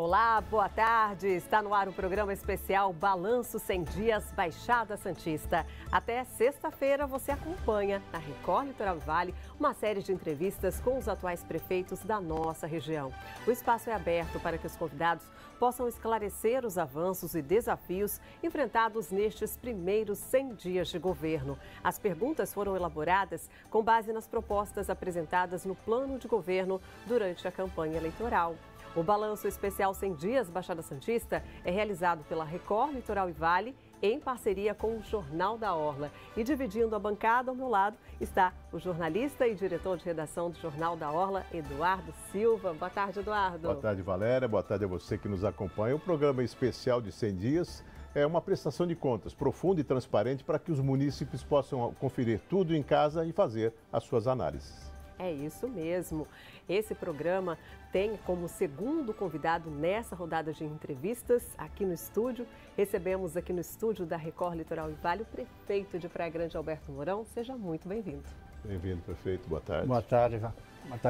Olá, boa tarde. Está no ar o programa especial Balanço 100 Dias Baixada Santista. Até sexta-feira você acompanha na Record Litoral e Vale uma série de entrevistas com os atuais prefeitos da nossa região. O espaço é aberto para que os convidados possam esclarecer os avanços e desafios enfrentados nestes primeiros 100 dias de governo. As perguntas foram elaboradas com base nas propostas apresentadas no plano de governo durante a campanha eleitoral. O Balanço Especial 100 Dias Baixada Santista é realizado pela Record Litoral e Vale em parceria com o Jornal da Orla. E dividindo a bancada ao meu lado está o jornalista e diretor de redação do Jornal da Orla, Eduardo Silva. Boa tarde, Eduardo. Boa tarde, Valéria. Boa tarde a você que nos acompanha. O programa especial de 100 dias é uma prestação de contas profunda e transparente para que os munícipes possam conferir tudo em casa e fazer as suas análises. É isso mesmo. Esse programa tem como segundo convidado nessa rodada de entrevistas aqui no estúdio. Recebemos aqui no estúdio da Record Litoral e Vale o prefeito de Praia Grande, Alberto Mourão. Seja muito bem-vindo. Bem-vindo, prefeito. Boa tarde. Boa tarde,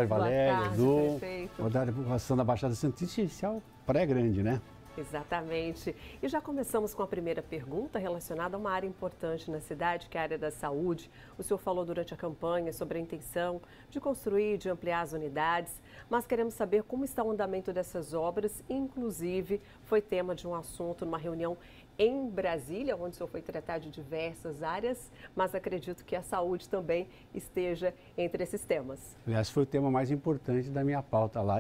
Valéria, Boa tarde, Edu. prefeito. Boa tarde, população da Baixada Santista, especial Praia Grande, né? Exatamente. E já começamos com a primeira pergunta relacionada a uma área importante na cidade, que é a área da saúde. O senhor falou durante a campanha sobre a intenção de construir, de ampliar as unidades, mas queremos saber como está o andamento dessas obras. Inclusive, foi tema de um assunto numa reunião em Brasília, onde o senhor foi tratar de diversas áreas, mas acredito que a saúde também esteja entre esses temas. Aliás, foi o tema mais importante da minha pauta lá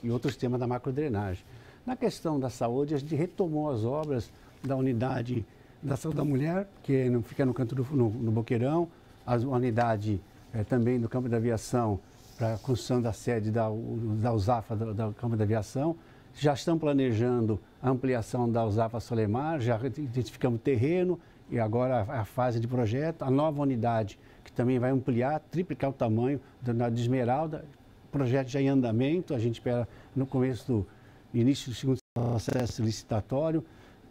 e outros temas da macrodrenagem. Na questão da saúde, a gente retomou as obras da unidade da saúde da mulher, que fica no canto no Boqueirão, a unidade também do campo da aviação, para a construção da sede da USAFA do campo da aviação. Já estão planejando a ampliação da USAFA Solemar, já identificamos terreno e agora a fase de projeto. A nova unidade, que também vai ampliar, triplicar o tamanho da unidade de Esmeralda. O projeto já em andamento, a gente espera no começo do início do segundo processo licitatório,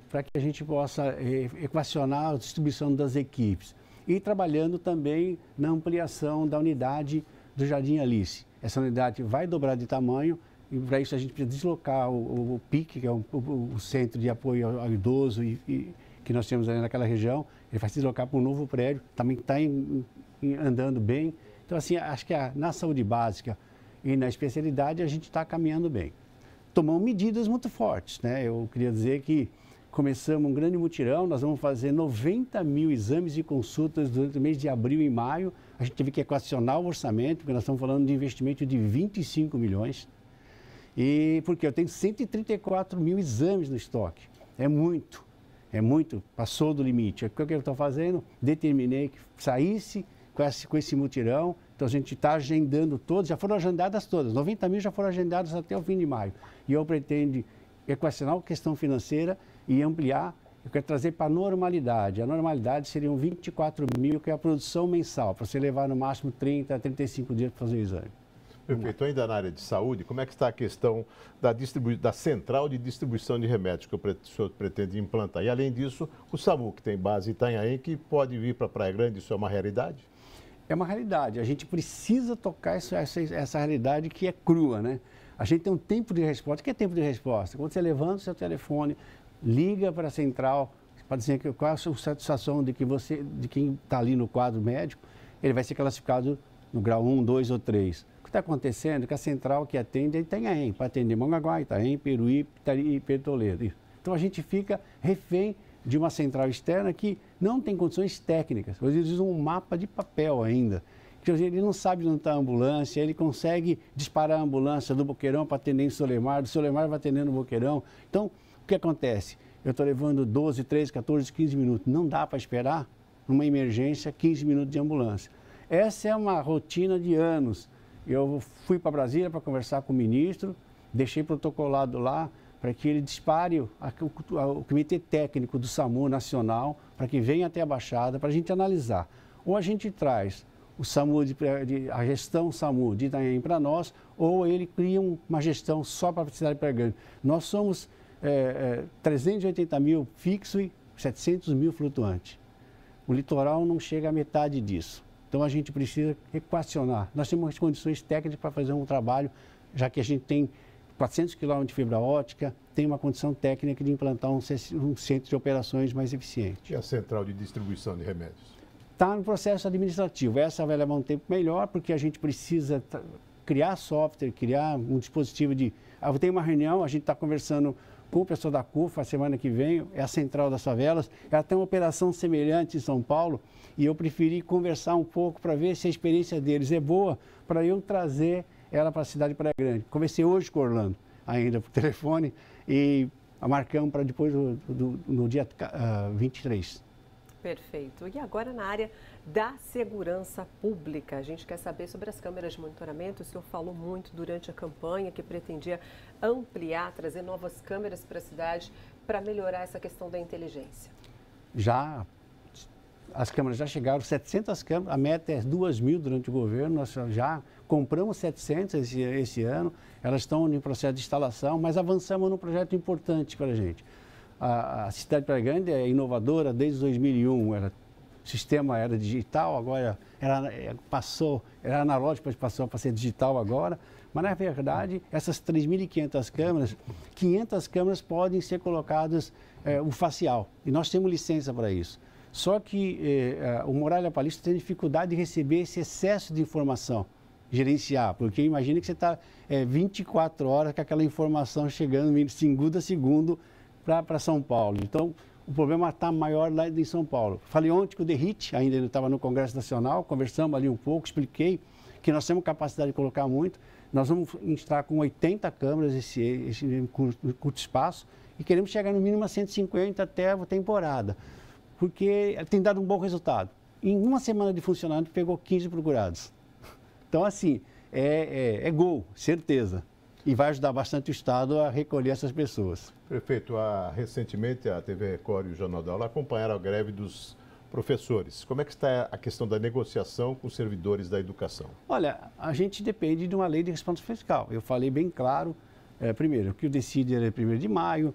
para que a gente possa equacionar a distribuição das equipes. E trabalhando também na ampliação da unidade do Jardim Alice. Essa unidade vai dobrar de tamanho e para isso a gente precisa deslocar o PIC, que é o Centro de Apoio ao Idoso que nós temos ali naquela região. Ele vai se deslocar para um novo prédio, também está andando bem. Então, assim, acho que na saúde básica e na especialidade a gente está caminhando bem. Tomamos medidas muito fortes, né? Eu queria dizer que começamos um grande mutirão, nós vamos fazer 90 mil exames e consultas durante o mês de abril e maio. A gente teve que equacionar o orçamento, porque nós estamos falando de investimento de 25 milhões. E porque eu tenho 134 mil exames no estoque. É muito, passou do limite. O que eu estou fazendo? Determinei que saísse com esse mutirão. Então, a gente está agendando todos, já foram agendadas todas, 90 mil já foram agendadas até o fim de maio. E eu pretendo equacionar a questão financeira e ampliar, eu quero trazer para a normalidade. A normalidade seriam 24 mil, que é a produção mensal, para você levar no máximo 30 a 35 dias para fazer o exame. Perfeito. Ainda na área de saúde, como é que está a questão da central de distribuição de remédios que o senhor pretende implantar? E, além disso, o SAMU, que tem base em Itanhaém, que pode vir para Praia Grande, isso é uma realidade? É uma realidade, a gente precisa tocar essa realidade que é crua, né? A gente tem um tempo de resposta. O que é tempo de resposta? Quando você levanta o seu telefone, liga para a central, para dizer qual é a sua satisfação de quem está ali no quadro médico, ele vai ser classificado no grau 1, 2 ou 3. O que está acontecendo é que a central que atende é Itanhaém, para atender Mongaguá, Itaém, Peruí e Toledo. Então a gente fica refém de uma central externa que não tem condições técnicas. Eles usam um mapa de papel ainda. Ele não sabe onde está a ambulância, ele consegue disparar a ambulância do Boqueirão para atender em Solemar, do Solemar vai atender no Boqueirão. Então, o que acontece? Eu estou levando 12, 13, 14, 15 minutos. Não dá para esperar, numa emergência, 15 minutos de ambulância. Essa é uma rotina de anos. Eu fui para Brasília para conversar com o ministro, deixei protocolado lá, para que ele dispare o comitê técnico do SAMU nacional, para que venha até a Baixada, para a gente analisar. Ou a gente traz o SAMU, a gestão SAMU de Itanhaém para nós, ou ele cria uma gestão só para a cidade de Praia Grande. Nós somos 380 mil fixo e 700 mil flutuante. O litoral não chega à metade disso. Então a gente precisa equacionar. Nós temos condições técnicas para fazer um trabalho, já que a gente tem 400 km de fibra ótica, tem uma condição técnica de implantar um centro de operações mais eficiente. E a central de distribuição de remédios? Está no processo administrativo. Essa vai levar um tempo melhor, porque a gente precisa criar software, criar um dispositivo de... Eu tenho uma reunião, a gente está conversando com o pessoal da CUFA, a semana que vem, é a Central das Favelas. Ela tem uma operação semelhante em São Paulo e eu preferi conversar um pouco para ver se a experiência deles é boa, para eu trazer ela para a cidade de Praia Grande. Conversei hoje com o Orlando, ainda por telefone, e marcamos para depois no dia 23. Perfeito. E agora na área da segurança pública, a gente quer saber sobre as câmeras de monitoramento. O senhor falou muito durante a campanha que pretendia ampliar, trazer novas câmeras para a cidade para melhorar essa questão da inteligência. As câmeras já chegaram, 700 câmeras, a meta é 2.000 durante o governo, nós já compramos 700 esse ano, elas estão em processo de instalação, mas avançamos num projeto importante para a gente. A cidade de Praia Grande é inovadora desde 2001, o sistema era digital, agora era analógico, mas passou para ser digital agora. Mas, na verdade, essas 3.500 câmeras, 500 câmeras podem ser colocadas o facial, e nós temos licença para isso. Só que o Muralha Paulista tem dificuldade de receber esse excesso de informação, gerenciar, porque imagina que você está 24 horas com aquela informação chegando de segundo a segundo para São Paulo. Então, o problema está maior lá em São Paulo. Falei ontem com o DERIT, ainda ele estava no Congresso Nacional, conversamos ali um pouco, expliquei que nós temos capacidade de colocar muito. Nós vamos estar com 80 câmeras esse curto espaço e queremos chegar no mínimo a 150 até a temporada, porque tem dado um bom resultado. Em uma semana de funcionamento, pegou 15 procurados. Então, assim, é gol, certeza. E vai ajudar bastante o Estado a recolher essas pessoas. Prefeito, recentemente a TV Record e o Jornal da Aula acompanharam a greve dos professores. Como é que está a questão da negociação com os servidores da educação? Olha, a gente depende de uma lei de responsabilidade fiscal. Eu falei bem claro, primeiro, que o decide é 1º de maio,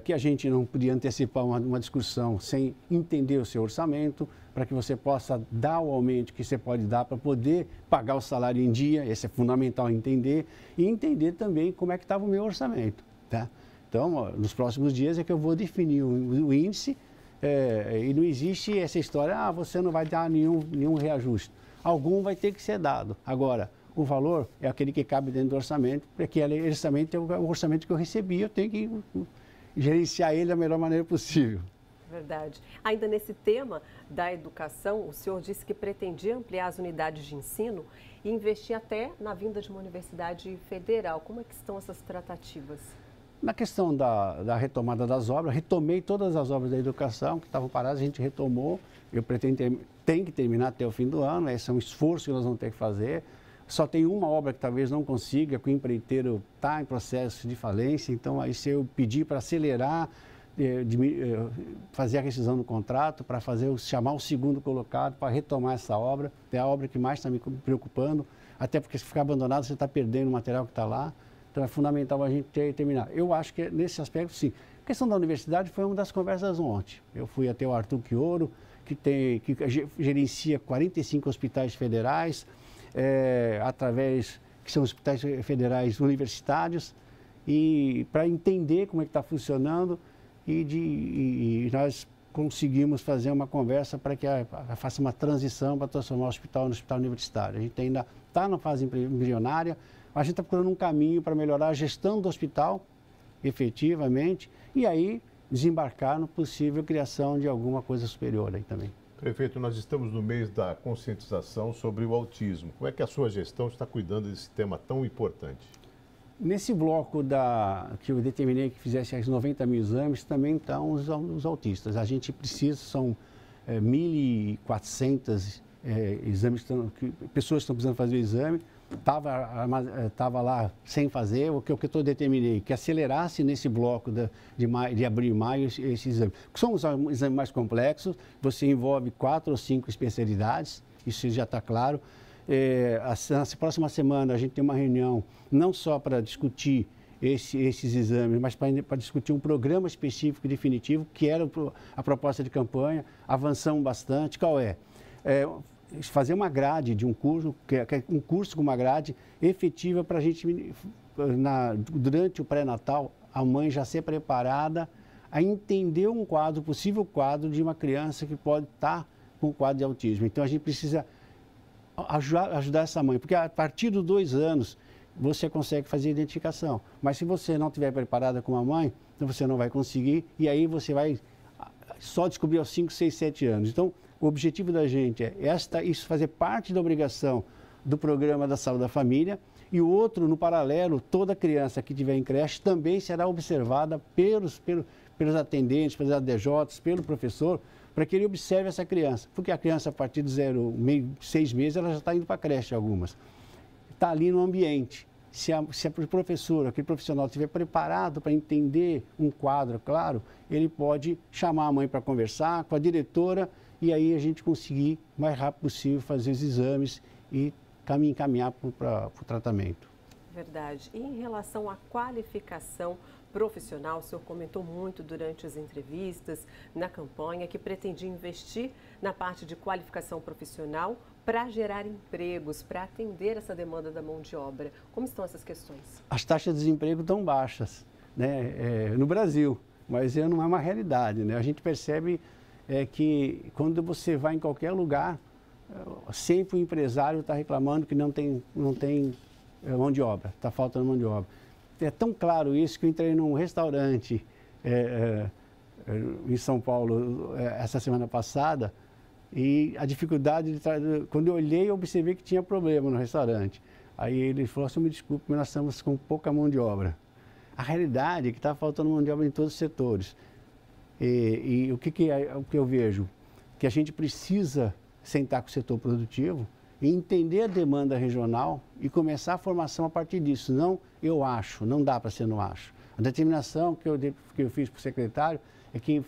que a gente não podia antecipar uma discussão sem entender o seu orçamento, para que você possa dar o aumento que você pode dar para poder pagar o salário em dia, esse é fundamental entender, e entender também como é que estava o meu orçamento. Tá? Então, nos próximos dias é que eu vou definir o índice, e não existe essa história, você não vai dar nenhum reajuste. Algum vai ter que ser dado. Agora, o valor é aquele que cabe dentro do orçamento, porque o orçamento é o orçamento que eu recebi, eu tenho que gerenciar ele da melhor maneira possível. Verdade. Ainda nesse tema da educação, o senhor disse que pretendia ampliar as unidades de ensino e investir até na vinda de uma universidade federal. Como é que estão essas tratativas? Na questão da retomada das obras, retomei todas as obras da educação que estavam paradas, a gente retomou. Eu pretendo tem que terminar até o fim do ano, esse é um esforço que nós vamos ter que fazer. Só tem uma obra que talvez não consiga, que o empreiteiro está em processo de falência, então aí se eu pedir para acelerar, fazer a rescisão do contrato, para chamar o segundo colocado, para retomar essa obra, é a obra que mais está me preocupando, até porque se ficar abandonado você está perdendo o material que está lá, então é fundamental a gente terminar. Eu acho que nesse aspecto sim. A questão da universidade foi uma das conversas ontem. Eu fui até o Arthur Quioro, que gerencia 45 hospitais federais, que são hospitais federais universitários, e para entender como é que está funcionando e nós conseguimos fazer uma conversa para que faça uma transição para transformar o hospital no hospital universitário. A gente ainda está na fase embrionária, a gente está procurando um caminho para melhorar a gestão do hospital, efetivamente, e aí desembarcar no possível criação de alguma coisa superior aí também. Prefeito, nós estamos no mês da conscientização sobre o autismo. Como é que a sua gestão está cuidando desse tema tão importante? Nesse bloco que eu determinei que fizesse as 90 mil exames, também estão os autistas. A gente precisa, são 1.400 exames, pessoas que estão precisando fazer o exame. Estava lá sem fazer, o que eu determinei, que acelerasse nesse bloco de abril e maio esse exame. São os exames mais complexos, você envolve 4 ou 5 especialidades, isso já está claro. Na próxima semana a gente tem uma reunião não só para discutir esses exames, mas para discutir um programa específico definitivo, que era a proposta de campanha. Avançamos bastante. Qual é? Fazer uma grade de um curso, que é um curso com uma grade efetiva para a gente durante o pré-natal, a mãe já ser preparada a entender um quadro, possível quadro de uma criança que pode estar com quadro de autismo. Então, a gente precisa ajudar essa mãe, porque a partir dos 2 anos, você consegue fazer a identificação. Mas se você não estiver preparada com a mãe, então você não vai conseguir, e aí você vai só descobrir aos 5, 6, 7 anos. Então, o objetivo da gente é isso fazer parte da obrigação do programa da saúde da família, e o outro, no paralelo, toda criança que estiver em creche também será observada pelos atendentes, pelos ADJs, pelo professor, para que ele observe essa criança. Porque a criança, a partir de 6 meses, ela já está indo para a creche, algumas. Está ali no ambiente. Se o professor, aquele profissional estiver preparado para entender um quadro, claro, ele pode chamar a mãe para conversar com a diretora e aí a gente conseguir, o mais rápido possível, fazer os exames e encaminhar para o tratamento. Verdade. E em relação à qualificação profissional, o senhor comentou muito durante as entrevistas, na campanha, que pretendia investir na parte de qualificação profissional para gerar empregos, para atender essa demanda da mão de obra. Como estão essas questões? As taxas de desemprego estão baixas, né, no Brasil, mas não é uma realidade, né? A gente percebe que quando você vai em qualquer lugar, sempre o empresário está reclamando que não tem mão de obra, está faltando mão de obra. É tão claro isso que eu entrei num restaurante em São Paulo essa semana passada e a dificuldade quando eu olhei, eu observei que tinha problema no restaurante. Aí ele falou assim, me desculpe, mas nós estamos com pouca mão de obra. A realidade é que está faltando mão de obra em todos os setores. E o que eu vejo? Que a gente precisa sentar com o setor produtivo e entender a demanda regional e começar a formação a partir disso. Não eu acho, não dá para ser no acho. A determinação que eu fiz para o secretário é que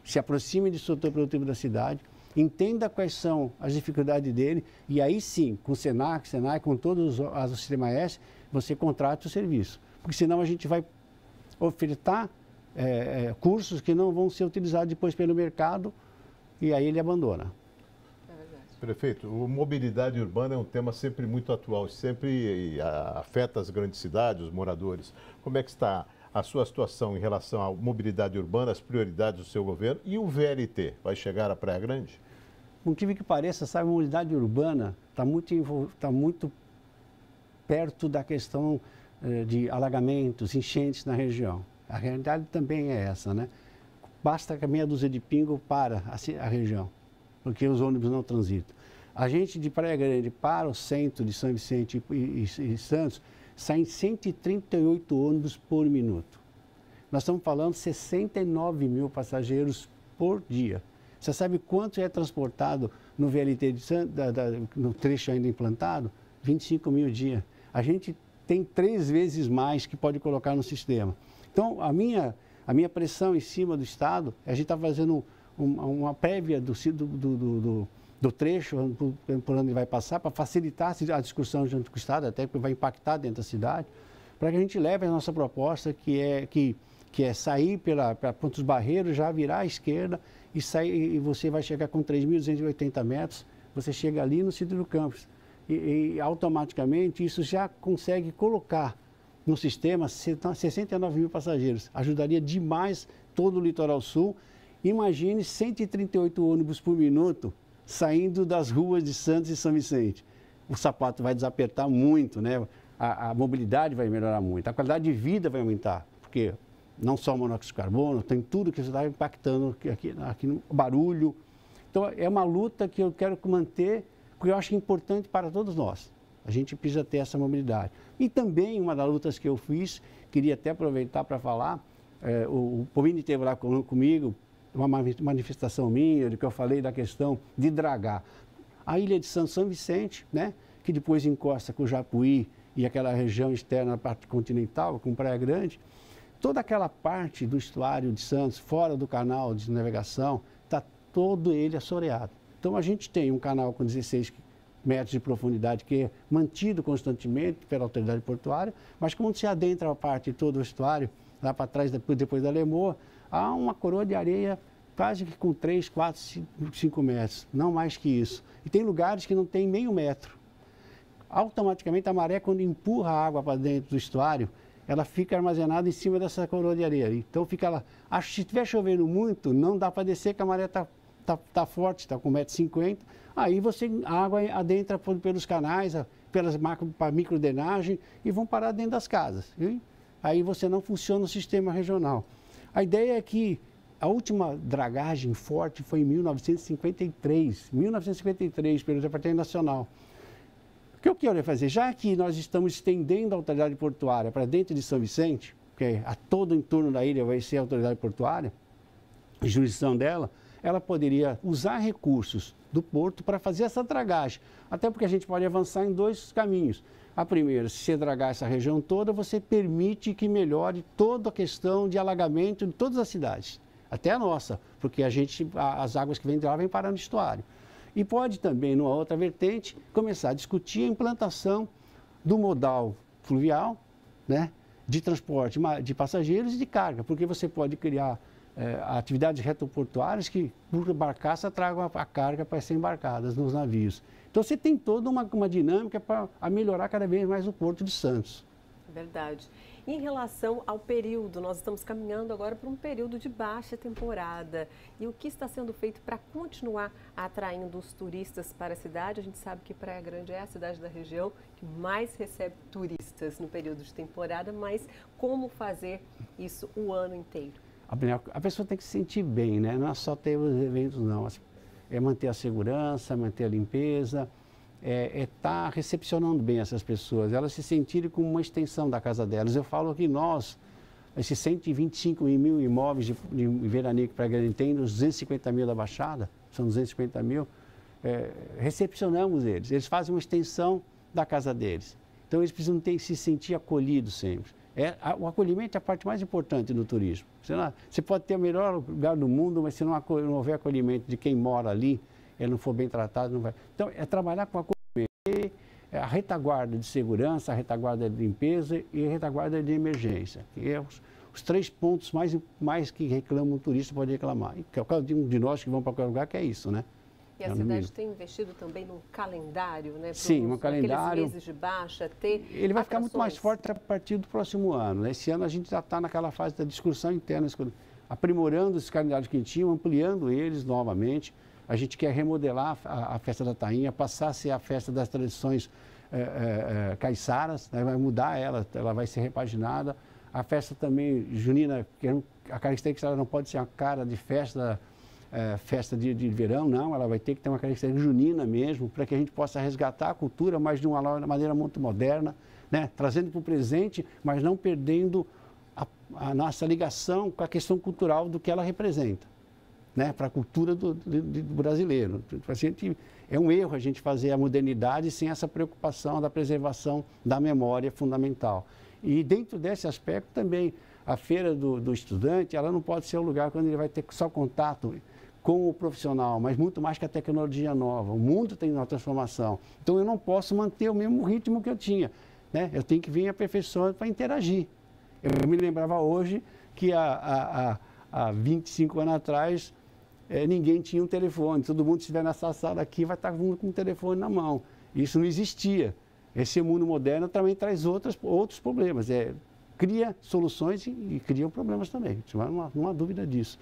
se aproxime do setor produtivo da cidade, entenda quais são as dificuldades dele e aí sim, com o Senai, com todos o Sistema S, você contrata o serviço. Porque senão a gente vai ofertar cursos que não vão ser utilizados depois pelo mercado e aí ele abandona. Prefeito, a mobilidade urbana é um tema sempre muito atual, sempre afeta as grandes cidades, os moradores. Como é que está a sua situação em relação à mobilidade urbana, as prioridades do seu governo e o VLT? Vai chegar à Praia Grande? Por incrível que pareça, sabe, a mobilidade urbana está muito perto da questão de alagamentos, enchentes na região. A realidade também é essa, né? Basta que a meia dúzia de pingo para a região, porque os ônibus não transitam. A gente de Praia Grande para o centro de São Vicente e Santos, saem 138 ônibus por minuto. Nós estamos falando de 69 mil passageiros por dia. Você sabe quanto é transportado no VLT de Santos, no trecho ainda implantado? 25 mil dia. A gente tem 3 vezes mais que pode colocar no sistema. Então, a minha pressão em cima do Estado, a gente está fazendo uma prévia do trecho, por onde ele vai passar, para facilitar a discussão junto com o Estado, até porque vai impactar dentro da cidade, para que a gente leve a nossa proposta, que é sair pela Pontos Barreiros, já virar à esquerda e você vai chegar com 3.280 metros, você chega ali no Sítio do Campos. E automaticamente isso já consegue colocar no sistema 69 mil passageiros. Ajudaria demais todo o litoral sul. Imagine 138 ônibus por minuto saindo das ruas de Santos e São Vicente. O sapato vai desapertar muito, né? A mobilidade vai melhorar muito, a qualidade de vida vai aumentar, porque não só o monóxido de carbono, tem tudo que está impactando aqui no barulho. Então, é uma luta que eu quero manter, porque eu acho importante para todos nós. A gente precisa ter essa mobilidade. E também, uma das lutas que eu fiz, queria até aproveitar para falar, o Pomini esteve lá comigo, uma manifestação minha, de que eu falei da questão de dragar. A ilha de São Vicente, né, que depois encosta com o Japuí e aquela região externa, a parte continental, com Praia Grande, toda aquela parte do estuário de Santos, fora do canal de navegação, está todo ele assoreado. Então, a gente tem um canal com 16 metros de profundidade que é mantido constantemente pela autoridade portuária, mas quando se adentra a parte de todo o estuário, lá para trás, depois da Lemoa, há uma coroa de areia quase que com 3, 4, 5 metros, não mais que isso. E tem lugares que não tem meio metro. automaticamente a maré, quando empurra a água para dentro do estuário, ela fica armazenada em cima dessa coroa de areia. Então fica lá. Acho que se estiver chovendo muito, não dá para descer, que a maré está forte, está com 1,50 m. Aí a água adentra pelos canais, pelas microdrenagem e vão parar dentro das casas. Viu? Aí você não funciona o sistema regional. A ideia é que a última dragagem forte foi em 1953, pelo Departamento Nacional. O que eu quero fazer? Já que nós estamos estendendo a autoridade portuária para dentro de São Vicente, que a todo o entorno da ilha vai ser a autoridade portuária, a jurisdição dela, ela poderia usar recursos do porto para fazer essa dragagem. Até porque a gente pode avançar em dois caminhos. A primeira, se você dragar essa região toda, você permite que melhore toda a questão de alagamento de todas as cidades, até a nossa, porque as águas que vêm de lá vêm parar no estuário. E pode também, numa outra vertente, começar a discutir a implantação do modal fluvial, né, de transporte de passageiros e de carga, porque você pode criar atividades retroportuárias que, por barcaça, tragam a carga para ser embarcadas nos navios. Então, você tem toda uma dinâmica para melhorar cada vez mais o Porto de Santos. Verdade. E em relação ao período, nós estamos caminhando agora para um período de baixa temporada. E o que está sendo feito para continuar atraindo os turistas para a cidade? A gente sabe que Praia Grande é a cidade da região que mais recebe turistas no período de temporada, mas como fazer isso o ano inteiro? A pessoa tem que se sentir bem, né? Não é só ter os eventos, não. É manter a segurança, manter a limpeza, estar recepcionando bem essas pessoas, elas se sentirem como uma extensão da casa delas. Eu falo que nós, esses 125 mil imóveis de veraneio que Praia Grande tem, nos 250 mil da Baixada, são 250 mil, recepcionamos eles. Eles fazem uma extensão da casa deles. Então, eles precisam se sentir acolhidos sempre. O acolhimento é a parte mais importante do turismo. Você pode ter o melhor lugar do mundo, mas se não houver acolhimento de quem mora ali, ele não for bem tratado, não vai. Então, é trabalhar com acolhimento, a retaguarda de segurança, a retaguarda de limpeza e a retaguarda de emergência. Que é os 3 pontos mais que reclamam o turista pode reclamar. Que é o caso de nós que vamos para qualquer lugar, que é isso, né? E a cidade tem investido também no calendário, né? Sim, um calendário. Meses de baixa, ter ele vai ficar muito mais forte a partir do próximo ano. Esse ano a gente já está naquela fase da discussão interna, aprimorando esses calendários que a gente tinha, ampliando eles novamente. A gente quer remodelar a festa da Tainha, passar a ser a festa das tradições caiçaras, né? Vai mudar ela vai ser repaginada. A festa também junina, a característica ela não pode ser a cara de festa de verão, não, ela vai ter que ter uma característica junina mesmo, para que a gente possa resgatar a cultura, mas de uma maneira muito moderna, né? Trazendo para o presente, mas não perdendo a nossa ligação com a questão cultural do que ela representa, né? Para a cultura do brasileiro. É um erro a gente fazer a modernidade sem essa preocupação da preservação da memória fundamental. E dentro desse aspecto também, a feira do estudante, ela não pode ser um lugar quando ele vai ter só contato com o profissional, mas muito mais que a tecnologia nova. O mundo tem uma transformação. Então, eu não posso manter o mesmo ritmo que eu tinha, né? Eu tenho que vir aperfeiçoando para interagir. Eu me lembrava hoje que há 25 anos atrás, ninguém tinha um telefone. Todo mundo que estiver nessa sala aqui vai estar com um telefone na mão. Isso não existia. Esse mundo moderno também traz outros problemas. Cria soluções e cria problemas também. Não há dúvida disso.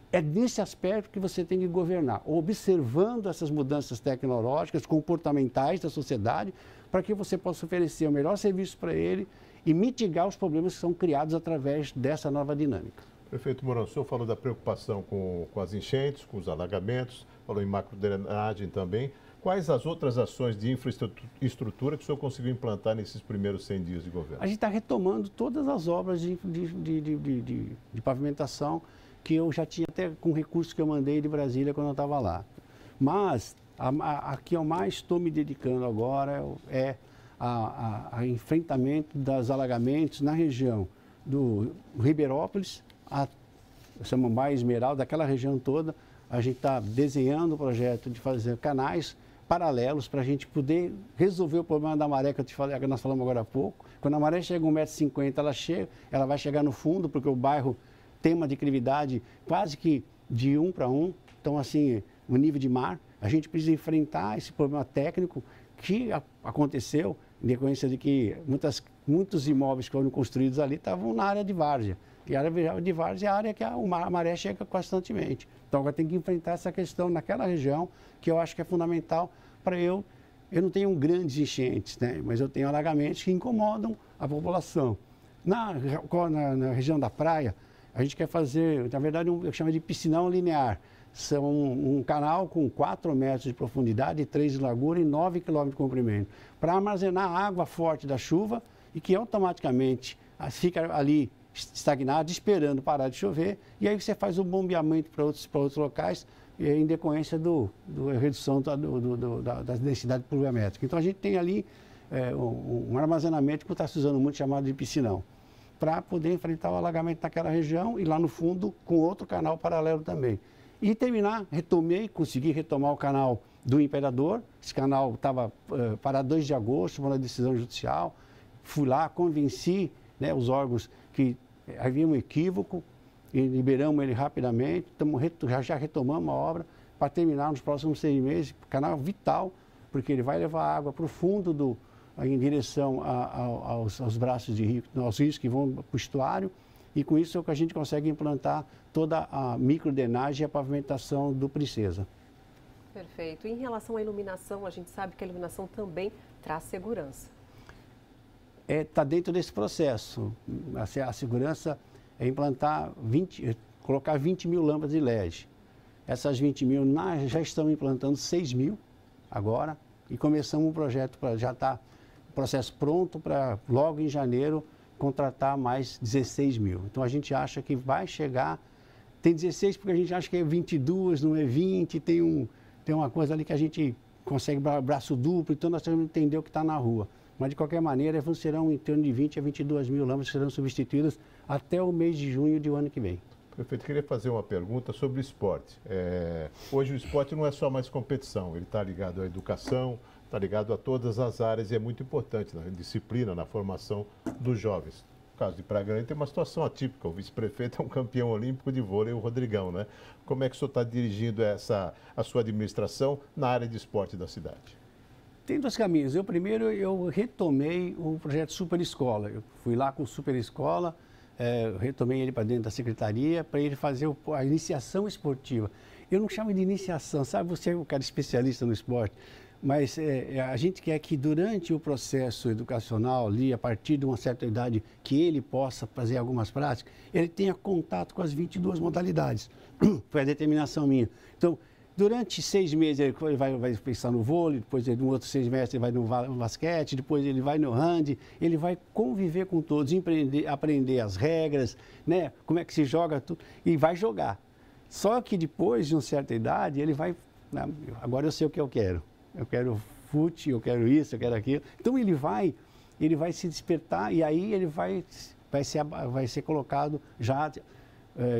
É nesse aspecto que você tem que governar, observando essas mudanças tecnológicas, comportamentais da sociedade, para que você possa oferecer o melhor serviço para ele e mitigar os problemas que são criados através dessa nova dinâmica. Prefeito Mourão, o senhor falou da preocupação com as enchentes, com os alagamentos, falou em macrodrenagem também. Quais as outras ações de infraestrutura que o senhor conseguiu implantar nesses primeiros 100 dias de governo? A gente está retomando todas as obras de pavimentação que eu já tinha até com recursos que eu mandei de Brasília quando eu estava lá. Mas a que eu mais estou me dedicando agora é a enfrentamento dos alagamentos na região do Ribeirópolis, a Samambaia, Esmeralda, daquela região toda. A gente está desenhando o projeto de fazer canais paralelos para a gente poder resolver o problema da maré que nós falamos agora há pouco. Quando a maré chega a 1,50 m, ela vai chegar no fundo, porque o bairro tem uma declividade quase que de 1 para 1. Então, assim, o nível de mar, a gente precisa enfrentar esse problema técnico, que aconteceu em decorrência de que muitos imóveis que foram construídos ali estavam na área de várzea. E a área de várzea é a área que a maré chega constantemente. Então, agora tem que enfrentar essa questão naquela região, que eu acho que é fundamental para eu não tenho grandes enchentes, né? Mas eu tenho alagamentos que incomodam a população. Na região da praia, a gente quer fazer, na verdade, eu chamo de piscinão linear. São um canal com 4 metros de profundidade, 3 de largura e 9 quilômetros de comprimento, para armazenar a água forte da chuva e que automaticamente fica ali estagnado, esperando parar de chover, e aí você faz o bombeamento para outros locais, em decorrência da redução da densidade pluviométrica. Então a gente tem ali um armazenamento que está se usando muito, chamado de piscinão, para poder enfrentar o alagamento naquela região e lá no fundo com outro canal paralelo também. E consegui retomar o canal do Imperador. Esse canal estava parado 2 de agosto, por uma decisão judicial. Fui lá, convenci, né, os órgãos que havia um equívoco, e liberamos ele rapidamente, já retomamos a obra para terminar nos próximos 6 meses. Canal vital, porque ele vai levar água para o fundo em direção aos braços de rio, aos rios que vão para o estuário, e com isso é que a gente consegue implantar toda a microdrenagem e a pavimentação do Princesa. Perfeito. Em relação à iluminação, a gente sabe que a iluminação também traz segurança. Está dentro desse processo. A segurança é colocar 20 mil lâmpadas de LED. Essas 20 mil, já estamos implantando 6 mil agora e começamos um projeto, já está o processo pronto para logo em janeiro contratar mais 16 mil. Então a gente acha que vai chegar, tem 16 porque a gente acha que é 22, não é 20, tem uma coisa ali que a gente consegue braço duplo, então nós temos que entender o que está na rua. Mas, de qualquer maneira, serão em torno de 20 a 22 mil lâmpadas que serão substituídas até o mês de junho do ano que vem. Prefeito, queria fazer uma pergunta sobre o esporte. Hoje o esporte não é só mais competição, ele está ligado à educação, está ligado a todas as áreas e é muito importante na disciplina, na formação dos jovens. No caso de Praia Grande tem uma situação atípica, o vice-prefeito é um campeão olímpico de vôlei, o Rodrigão, né? Como é que o senhor está dirigindo a sua administração na área de esporte da cidade? Tem 2 caminhos. Eu retomei o projeto Super Escola. Eu fui lá com o Super Escola, retomei ele para dentro da secretaria, para ele fazer a iniciação esportiva. Eu não chamo de iniciação, sabe? Você é um cara especialista no esporte, mas a gente quer que durante o processo educacional, ali, a partir de uma certa idade, que ele possa fazer algumas práticas, ele tenha contato com as 22 modalidades. Foi a determinação minha. Então, durante 6 meses ele vai pensar no vôlei, depois no outros 6 meses ele vai no basquete, depois ele vai no hand, ele vai conviver com todos, aprender as regras, né, como é que se joga tudo, e vai jogar. Só que depois de uma certa idade ele vai, agora eu sei o que eu quero fute, eu quero isso, eu quero aquilo. Então ele vai se despertar e aí ele vai ser colocado já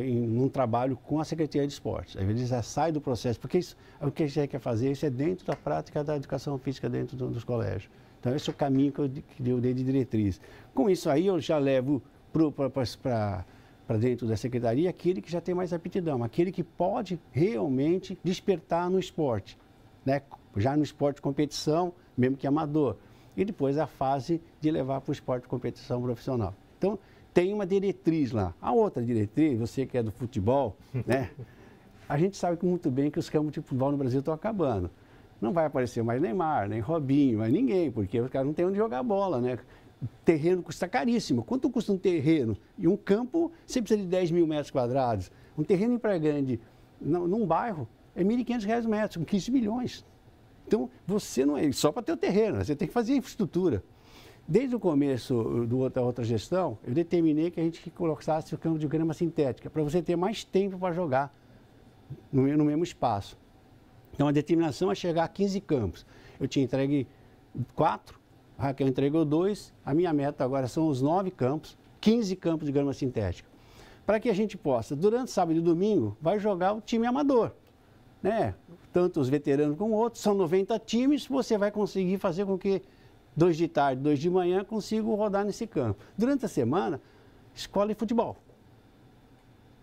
em um trabalho com a Secretaria de Esportes. Aí ele já sai do processo, porque o que a gente quer fazer, isso é dentro da prática da educação física dentro dos colégios. Então esse é o caminho que eu dei de diretriz. Com isso aí eu já levo para dentro da Secretaria aquele que já tem mais aptidão, aquele que pode realmente despertar no esporte, né? Já no esporte de competição, mesmo que amador. E depois a fase de levar para o esporte de competição profissional. Então, tem uma diretriz lá. A outra diretriz, você que é do futebol, né? A gente sabe muito bem que os campos de futebol no Brasil estão acabando. Não vai aparecer mais Neymar, nem Robinho, mais ninguém, porque os caras não têm onde jogar bola, né? O terreno custa caríssimo. Quanto custa um terreno? E um campo, você precisa de 10 mil metros quadrados. Um terreno em Praia Grande, num bairro, é R$ 1.500 metros, com 15 milhões. Então, você não é só para ter o terreno, você tem que fazer a infraestrutura. Desde o começo da outra gestão, eu determinei que a gente colocasse o campo de grama sintética, para você ter mais tempo para jogar no mesmo espaço. Então, a determinação é chegar a 15 campos. Eu tinha entregue 4, a Raquel entregou 2, a minha meta agora são os 9 campos, 15 campos de grama sintética. Para que a gente possa, durante sábado e domingo, vai jogar o time amador, né? Tanto os veteranos como outros, são 90 times, você vai conseguir fazer com que 2 de tarde, 2 de manhã, consigam rodar nesse campo. Durante a semana, escola de futebol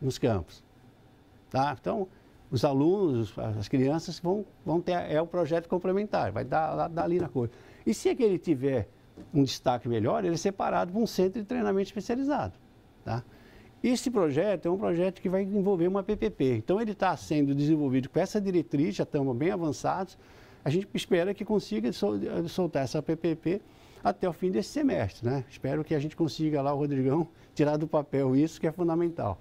nos campos. Tá? Então, os alunos, as crianças vão ter, o projeto complementar, vai dar ali na coisa. E se aquele tiver um destaque melhor, ele é separado para um centro de treinamento especializado, tá? Esse projeto é um projeto que vai envolver uma PPP. Então, ele está sendo desenvolvido com essa diretriz, já estamos bem avançados. A gente espera que consiga soltar essa PPP até o fim desse semestre, né? Espero que a gente consiga lá, o Rodrigão, tirar do papel isso, que é fundamental.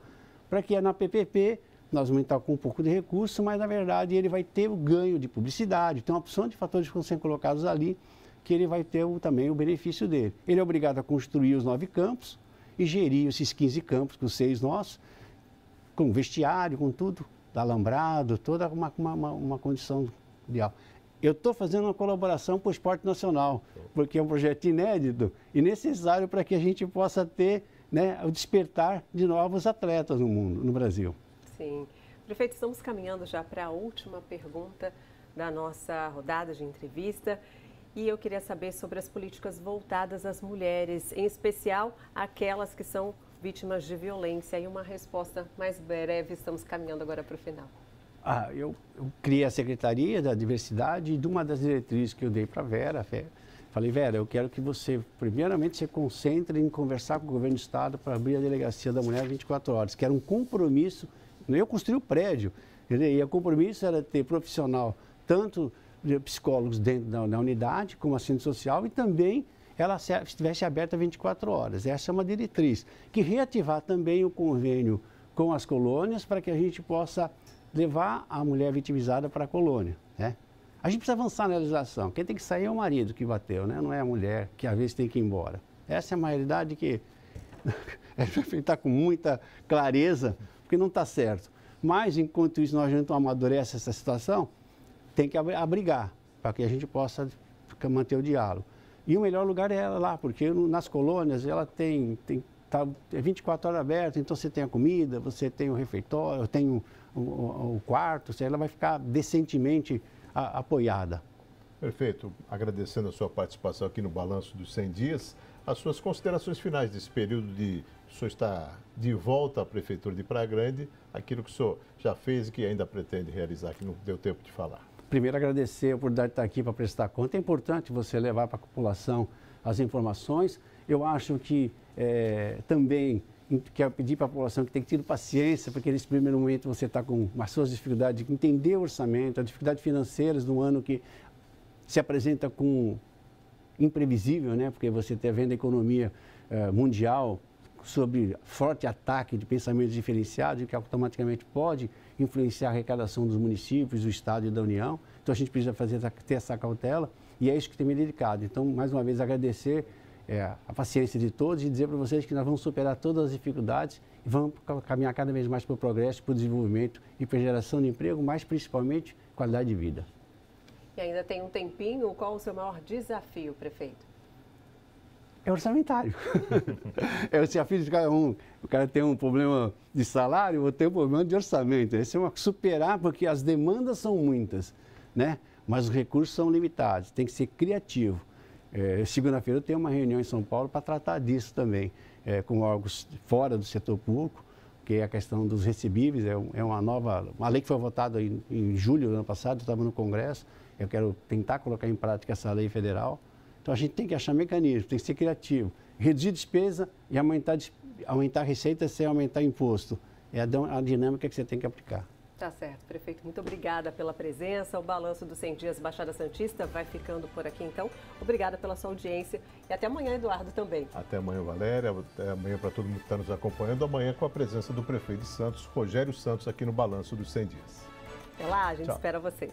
Para que na PPP, nós vamos estar com um pouco de recurso, mas, na verdade, ele vai ter o ganho de publicidade, tem uma opção de fatores que vão ser colocados ali, que ele vai ter também o benefício dele. Ele é obrigado a construir os 9 campos, e gerir esses 15 campos, com 6 nossos, com vestiário, com tudo, alambrado, toda uma condição ideal. Eu estou fazendo uma colaboração para o esporte nacional, porque é um projeto inédito e necessário para que a gente possa ter, né, o despertar de novos atletas no mundo, no Brasil. Sim. Prefeito, estamos caminhando já para a última pergunta da nossa rodada de entrevista. E eu queria saber sobre as políticas voltadas às mulheres, em especial aquelas que são vítimas de violência. E uma resposta mais breve, estamos caminhando agora para o final. Eu criei a Secretaria da Diversidade e de uma das diretrizes que eu dei para a Vera, falei, Vera, eu quero que você, primeiramente, se concentre em conversar com o governo do Estado para abrir a Delegacia da Mulher 24 horas, que era um compromisso. Eu construí o prédio, e o compromisso era ter profissional, tanto de psicólogos dentro da unidade, como assistente social, e também ela estivesse aberta 24 horas. Essa é uma diretriz. Que reativar também o convênio com as colônias para que a gente possa levar a mulher vitimizada para a colônia, né? A gente precisa avançar na legislação. Quem tem que sair é o marido que bateu, né? Não é a mulher que às vezes tem que ir embora. Essa é uma realidade que a gente está com muita clareza, porque não está certo. Mas, enquanto isso, nós não amadurecemos essa situação, tem que abrigar, para que a gente possa manter o diálogo. E o melhor lugar é ela lá, porque nas colônias ela tá 24 horas aberta, então você tem a comida, você tem o refeitório, tem o quarto, ela vai ficar decentemente apoiada. Perfeito. Agradecendo a sua participação aqui no Balanço dos 100 Dias, as suas considerações finais desse período de o senhor estar de volta à Prefeitura de Praia Grande, aquilo que o senhor já fez e que ainda pretende realizar, que não deu tempo de falar. Primeiro, agradecer a oportunidade de estar aqui para prestar conta. É importante você levar para a população as informações. Eu acho que também quero pedir para a população que tem que ter paciência, porque nesse primeiro momento você está com as suas dificuldades de entender o orçamento, as dificuldades financeiras do ano que se apresenta com imprevisível, né? Porque você está vendo a economia mundial sobre forte ataque de pensamentos diferenciados, que automaticamente pode influenciar a arrecadação dos municípios, do Estado e da União. Então, a gente precisa ter essa cautela e é isso que tem me dedicado. Então, mais uma vez, agradecer a paciência de todos e dizer para vocês que nós vamos superar todas as dificuldades e vamos caminhar cada vez mais para o progresso, para o desenvolvimento e para a geração de emprego, mas principalmente qualidade de vida. E ainda tem um tempinho, qual o seu maior desafio, prefeito? É orçamentário. É o desafio de cada um. O cara tem um problema de salário, ou tem um problema de orçamento. Esse é superar, porque as demandas são muitas, né? Mas os recursos são limitados. Tem que ser criativo. Segunda-feira eu tenho uma reunião em São Paulo para tratar disso também, com órgãos fora do setor público, que é a questão dos recebíveis. É uma lei que foi votada em julho do ano passado, eu estava no Congresso. Eu quero tentar colocar em prática essa lei federal. Então, a gente tem que achar mecanismos, tem que ser criativo. Reduzir despesa e aumentar receita sem aumentar imposto. É a dinâmica que você tem que aplicar. Tá certo, prefeito. Muito obrigada pela presença. O Balanço dos 100 Dias Baixada Santista vai ficando por aqui, então. Obrigada pela sua audiência. E até amanhã, Eduardo, também. Até amanhã, Valéria. Até amanhã para todo mundo que está nos acompanhando. Amanhã com a presença do prefeito de Santos, Rogério Santos, aqui no Balanço dos 100 Dias. Até lá, a gente Tchau. espera você.